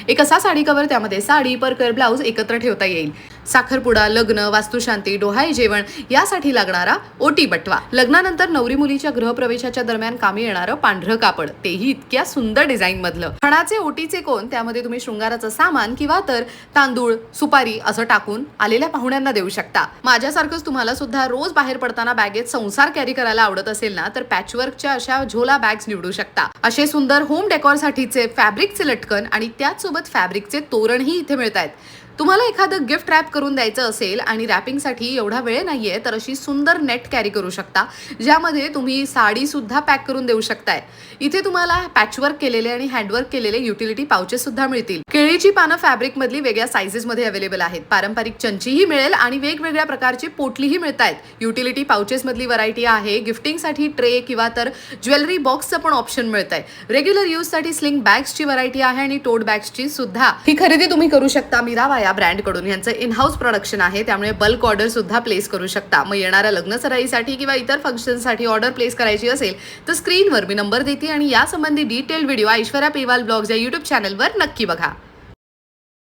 एक असा साडी कव्हर, त्यामध्ये साडी, परकर, ब्लाऊज एकत्र ठेवता येईल. साखरपुडा, लग्न, वास्तुशांती, डोहाळे जेवण यासाठी लागणारा ओटी बटवा. लग्नानंतर नवरी मुलीच्या गृहप्रवेशाच्या दरम्यान कामी येणारं पांढरं कापड, तेही इतक्या सुंदर डिझाईन मधलं. खणाचे ओटीचे कोण, त्यामध्ये तुम्ही शृंगाराचं सामान किंवा तर तांदूळ, सुपारी असं टाकून आलेल्या पाहुण्यांना देऊ शकता. माझ्यासारखंच तुम्हाला सुद्धा रोज बाहेर पडताना बॅगेत संसार कॅरी करायला आवडत असेल ना, तर पॅचवर्कच्या अशा झोला बॅग्स निवडू शकता. असे सुंदर होम डेकोरसाठीचे फॅब्रिकचे लटकन आणि त्याचसोबत फॅब्रिकचे तोरणही इथे मिळत आहेत. तुम्हाला एखादं गिफ्ट रॅप करून द्यायचं असेल आणि रॅपिंगसाठी एवढा वेळ नाहीये, तर अशी सुंदर नेट कॅरी करू शकता, ज्यामध्ये तुम्ही साडी सुद्धा पॅक करून देऊ शकताय. इथे तुम्हाला पॅचवर्क केलेले आणि हँडवर्क केलेले युटिलिटी पाउचेस सुद्धा मिळतील. केळीची पानं फॅब्रिक मधली वेगळ्या साइजेस मध्ये अवेलेबल आहेत. पारंपरिक चंचीही मिळेल आणि वेगवेगळ्या प्रकारची पोटलीही मिळत आहेत. युटिलिटी पाउचेस मधली व्हरायटी आहे. गिफ्टिंगसाठी ट्रे किंवा तर ज्वेलरी बॉक्सचं पण ऑप्शन मिळत आहे. रेग्युलर यूज साठी स्लिंग बॅग्सची व्हरायटी आहे आणि टोट बॅग्सची सुद्धा. ही खरेदी तुम्ही करू शकता मीराबा या ब्रँड कडून. यांचं इन हाऊस प्रोडक्शन आहे, त्यामुळे बल्क ऑर्डर सुद्धा प्लेस करू शकता. मग येणाऱ्या लग्न सराईसाठी किंवा इतर फंक्शनसाठी ऑर्डर प्लेस करायची असेल तर स्क्रीनवर मी नंबर देते आणि यासंबंधी detail video Aishwarya Pewal blogs या YouTube चॅनलवर नक्की बघा.